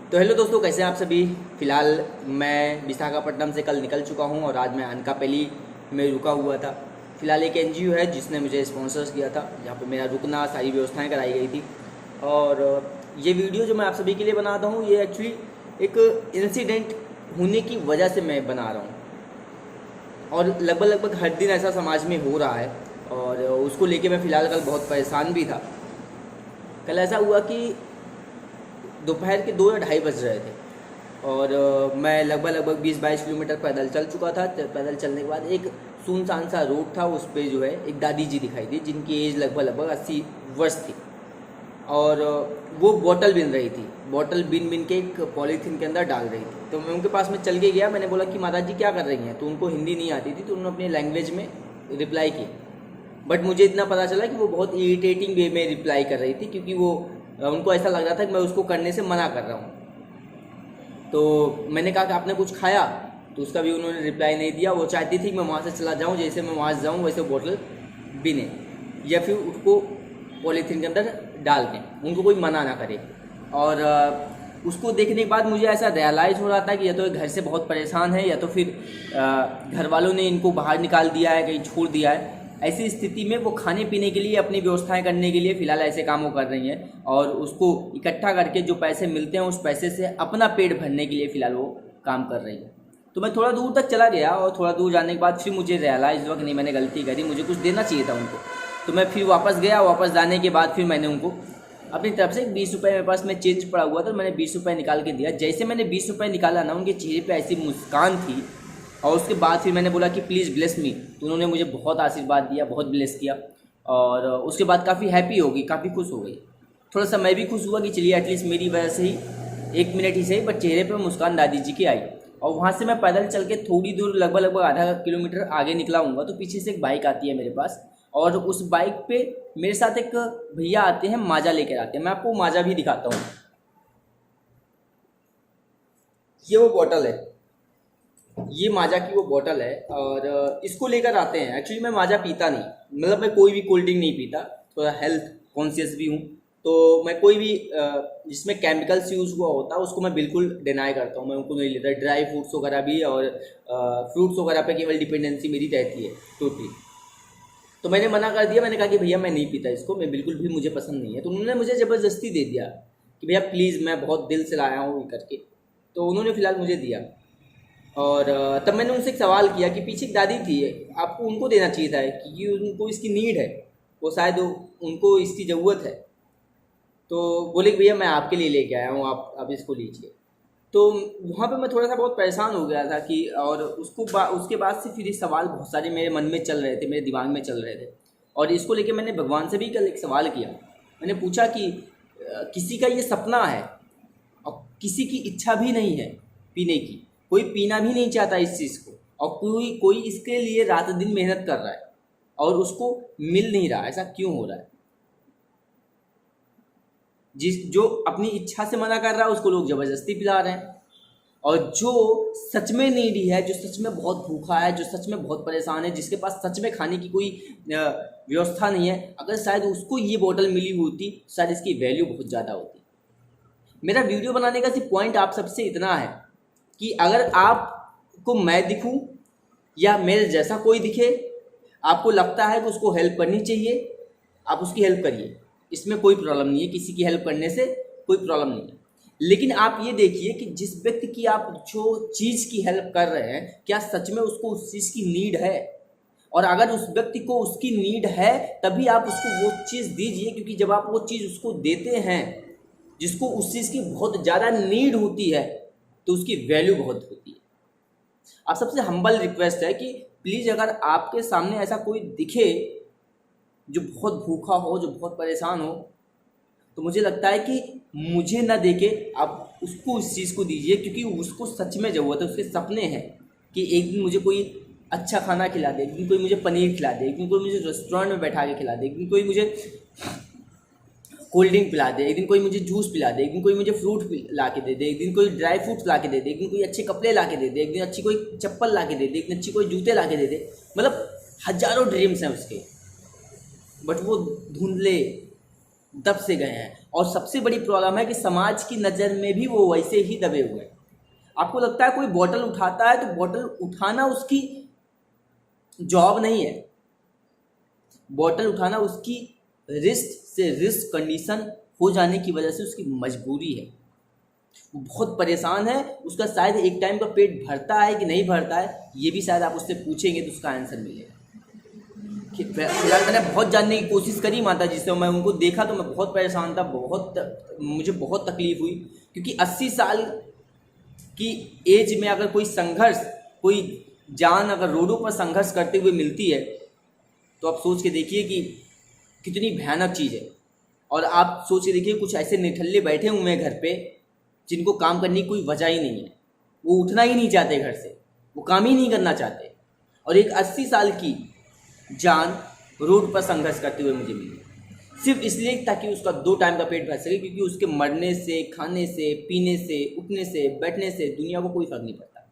तो हेलो दोस्तों, कैसे हैं आप सभी। फ़िलहाल मैं विशाखापट्टनम से कल निकल चुका हूं और आज मैं अनकापल्ली में रुका हुआ था। फ़िलहाल एक एनजीओ है जिसने मुझे स्पॉन्सर्स किया था, जहां पे मेरा रुकना, सारी व्यवस्थाएं कराई गई थी। और ये वीडियो जो मैं आप सभी के लिए बनाता हूं, ये एक्चुअली एक इंसिडेंट होने की वजह से मैं बना रहा हूँ। और लगभग हर दिन ऐसा समाज में हो रहा है और उसको लेके मैं फ़िलहाल कल बहुत परेशान भी था। कल ऐसा हुआ कि दोपहर के 2 या ढाई बज रहे थे और मैं लगभग 20-22 किलोमीटर पैदल चल चुका था। पैदल चलने के बाद एक सुनसान सा रोड था, उस पर जो है एक दादी जी दिखाई दी जिनकी एज लगभग 80 वर्ष थी। और वो बोतल बिन रही थी, बोतल बिन के एक पॉलीथीन के अंदर डाल रही थी। तो मैं उनके पास में चल के गया, मैंने बोला कि माता जी क्या कर रही हैं। तो उनको हिंदी नहीं आती थी, तो उन्होंने अपनी लैंग्वेज में रिप्लाई किया। बट मुझे इतना पता चला कि वो बहुत इरिटेटिंग वे में रिप्लाई कर रही थी, क्योंकि वो उनको ऐसा लग रहा था कि मैं उसको करने से मना कर रहा हूँ। तो मैंने कहा कि आपने कुछ खाया, तो उसका भी उन्होंने रिप्लाई नहीं दिया। वो चाहती थी कि मैं वहाँ से चला जाऊँ, जैसे मैं वहाँ से जाऊँ वैसे बोतल बिने या फिर उसको पॉलीथीन के अंदर डाल दें, उनको कोई मना ना करे। और उसको देखने के बाद मुझे ऐसा रियलाइज़ हो रहा था कि या तो ये घर से बहुत परेशान है, या तो फिर घर वालों ने इनको बाहर निकाल दिया है, कहीं छोड़ दिया है। ऐसी स्थिति में वो खाने पीने के लिए, अपनी व्यवस्थाएं करने के लिए फ़िलहाल ऐसे कामों कर रही हैं और उसको इकट्ठा करके जो पैसे मिलते हैं उस पैसे से अपना पेट भरने के लिए फ़िलहाल वो काम कर रही है। तो मैं थोड़ा दूर तक चला गया और थोड़ा दूर जाने के बाद फिर मुझे रियलाइज़ हुआ कि नहीं, मैंने गलती करी, मुझे कुछ देना चाहिए था उनको। तो मैं फिर वापस गया। वापस जाने के बाद फिर मैंने उनको अपनी तरफ से 20 रुपये मेरे पास में चेंज पड़ा हुआ था, मैंने 20 रुपये निकाल के दिया। जैसे मैंने 20 रुपये निकाला ना, उनके चेहरे पे ऐसी मुस्कान थी। और उसके बाद फिर मैंने बोला कि प्लीज़ ब्लेस मी, तो उन्होंने मुझे बहुत आशीर्वाद दिया, बहुत ब्लेस किया। और उसके बाद काफ़ी हैप्पी हो गई, काफ़ी खुश हो गई। थोड़ा सा मैं भी खुश हुआ कि चलिए एटलीस्ट मेरी वजह से ही 1 मिनट ही सही, बट चेहरे पर मुस्कान दादी जी की आई। और वहाँ से मैं पैदल चल के थोड़ी दूर लगभग आधा किलोमीटर आगे निकला हूँगा, तो पीछे से एक बाइक आती है मेरे पास। और उस बाइक पे मेरे साथ एक भैया आते हैं, माजा लेकर आते हैं। मैं आपको माजा भी दिखाता हूँ। ये वो बॉटल है, ये माजा की वो बॉटल है और इसको लेकर आते हैं। एक्चुअली मैं माजा पीता नहीं, मतलब मैं कोई भी कोल्ड ड्रिंक नहीं पीता, थोड़ा हेल्थ कॉन्शियस भी हूँ। तो मैं कोई भी जिसमें केमिकल्स यूज़ हुआ होता है उसको मैं बिल्कुल डिनाई करता हूँ, मैं उनको नहीं लेता। ड्राई फ्रूट्स वगैरह भी और फ्रूट्स वगैरह पे केवल डिपेंडेंसी मेरी रहती है टोटली। तो मैंने मना कर दिया, मैंने कहा कि भैया मैं नहीं पीता इसको, मैं बिल्कुल भी, मुझे पसंद नहीं है। तो उन्होंने मुझे ज़बरदस्ती दे दिया कि भैया प्लीज़, मैं बहुत दिल से लाया हूँ करके। तो उन्होंने फ़िलहाल मुझे दिया। और तब मैंने उनसे एक सवाल किया कि पीछे एक दादी थी, आपको उनको देना चाहिए था क्योंकि उनको इसकी नीड है, वो शायद उनको इसकी ज़रूरत है। तो बोले कि भैया मैं आपके लिए लेके आया हूँ, आप इसको लीजिए। तो वहाँ पे मैं थोड़ा सा बहुत परेशान हो गया था कि, और उसके बाद से फिर ये सवाल बहुत सारे मेरे मन में चल रहे थे, मेरे दिमाग में चल रहे थे। और इसको लेके मैंने भगवान से भी कल एक सवाल किया। मैंने पूछा कि किसी का ये सपना है और किसी की इच्छा भी नहीं है पीने की, कोई पीना भी नहीं चाहता इस चीज़ को, और कोई इसके लिए रात दिन मेहनत कर रहा है और उसको मिल नहीं रहा, ऐसा क्यों हो रहा है। जो अपनी इच्छा से मना कर रहा है उसको लोग ज़बरदस्ती पिला रहे हैं, और जो सच में नीडी है, जो सच में बहुत भूखा है, जो सच में बहुत परेशान है, जिसके पास सच में खाने की कोई व्यवस्था नहीं है, अगर शायद उसको ये बोतल मिली होती शायद इसकी वैल्यू बहुत ज़्यादा होती। मेरा वीडियो बनाने का सिर्फ पॉइंट आप सबसे इतना है कि अगर आपको मैं दिखूं या मेरे जैसा कोई दिखे, आपको लगता है कि उसको हेल्प करनी चाहिए, आप उसकी हेल्प करिए, इसमें कोई प्रॉब्लम नहीं है, किसी की हेल्प करने से कोई प्रॉब्लम नहीं है। लेकिन आप ये देखिए कि जिस व्यक्ति की आप जो चीज़ की हेल्प कर रहे हैं, क्या सच में उसको उस चीज़ की नीड है। और अगर उस व्यक्ति को उसकी नीड है तभी आप उसको वो चीज़ दीजिए, क्योंकि जब आप वो चीज़ उसको देते हैं जिसको उस चीज़ की बहुत ज़्यादा नीड होती है, तो उसकी वैल्यू बहुत होती है। आप सबसे हम्बल रिक्वेस्ट है कि प्लीज़ अगर आपके सामने ऐसा कोई दिखे जो बहुत भूखा हो, जो बहुत परेशान हो, तो मुझे लगता है कि मुझे ना देके आप उसको उस चीज़ को दीजिए, क्योंकि उसको सच में ज़रूरत है। उसके सपने हैं कि एक दिन मुझे कोई अच्छा खाना खिला दे, एक दिन कोई मुझे पनीर खिला दे, एक दिन कोई मुझे रेस्टोरेंट में बैठा के खिला दे, एक दिन कोई मुझे कोल्ड ड्रिंक पिला दे, एक दिन कोई मुझे जूस पिला दे, एक दिन कोई मुझे फ्रूट ला के दे दे, एक दिन कोई ड्राई फ्रूट्स ला के दे दे, एक दिन कोई अच्छे कपड़े ला के दे दे, एक दिन अच्छी कोई चप्पल ला के दे दे, एक दिन अच्छी कोई जूते ला के दे दे। मतलब हजारों ड्रीम्स हैं उसके, बट वो धुंधले दब से गए हैं। और सबसे बड़ी प्रॉब्लम है कि समाज की नज़र में भी वो वैसे ही दबे हुए हैं। आपको लगता है कोई बॉटल उठाता है तो बॉटल उठाना उसकी जॉब नहीं है, बॉटल उठाना उसकी रिस्क से रिस्क कंडीशन हो जाने की वजह से उसकी मजबूरी है। वो बहुत परेशान है, उसका शायद एक टाइम का पेट भरता है कि नहीं भरता है, ये भी शायद आप उससे पूछेंगे तो उसका आंसर मिलेगा। फिलहाल मैंने बहुत जानने की कोशिश करी माता जी से, मैं उनको देखा तो मैं बहुत परेशान था, मुझे बहुत तकलीफ हुई, क्योंकि 80 साल की एज में अगर कोई संघर्ष, कोई जान अगर रोडों पर संघर्ष करते हुए मिलती है तो आप सोच के देखिए कि कितनी भयानक चीज़ है। और आप सोच के देखिए कुछ ऐसे निठल्ले बैठे हुए हैं घर पे जिनको काम करने की कोई वजह ही नहीं है, वो उठना ही नहीं चाहते घर से, वो काम ही नहीं करना चाहते, और एक 80 साल की जान रोड पर संघर्ष करते हुए मुझे मिली, सिर्फ इसलिए ताकि उसका 2 टाइम का पेट भर सके, क्योंकि उसके मरने से, खाने से, पीने से, उठने से, बैठने से दुनिया को कोई फर्क नहीं पड़ता,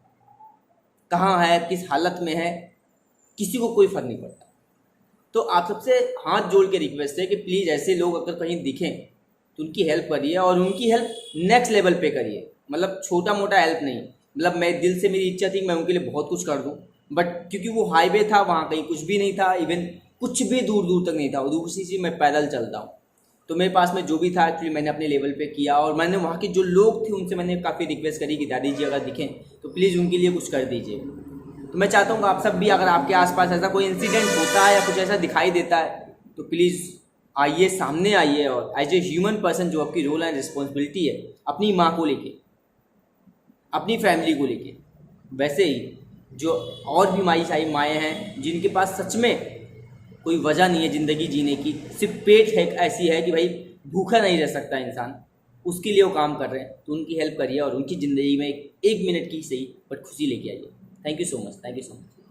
कहाँ है, किस हालत में है, किसी को कोई फर्क नहीं पड़ता। तो आप सबसे हाथ जोड़ के रिक्वेस्ट है कि प्लीज़ ऐसे लोग अगर कहीं दिखें तो उनकी हेल्प करिए, और उनकी हेल्प नेक्स्ट लेवल पे करिए, मतलब छोटा मोटा हेल्प नहीं। मतलब मैं दिल से, मेरी इच्छा थी मैं उनके लिए बहुत कुछ कर दूं, बट क्योंकि वो हाईवे था, वहाँ कहीं कुछ भी नहीं था, इवन कुछ भी दूर दूर तक नहीं था, और दूसरी चीज़ मैं पैदल चलता हूँ, तो मेरे पास में जो भी था एक्चुअली मैंने अपने लेवल पे किया। और मैंने वहाँ के जो लोग थे उनसे मैंने काफ़ी रिक्वेस्ट करी कि दादी जी अगर दिखें तो प्लीज़ उनके लिए कुछ कर दीजिए। तो मैं चाहता हूँ आप सब भी, अगर आपके आसपास ऐसा कोई इंसिडेंट होता है या कुछ ऐसा दिखाई देता है तो प्लीज़ आइए, सामने आइए, और एज ए ह्यूमन पर्सन जो आपकी रोल एंड रिस्पॉन्सिबिलिटी है अपनी माँ को लेके, अपनी फैमिली को लेके, वैसे ही जो और भी माएँ हैं जिनके पास सच में कोई वजह नहीं है ज़िंदगी जीने की, सिर्फ पेट है ऐसी है कि भाई भूखा नहीं रह सकता इंसान, उसके लिए वो काम कर रहे हैं, तो उनकी हेल्प करिए और उनकी ज़िंदगी में एक मिनट की सही बट खुशी लेके आइए। Thank you so much, thank you so much.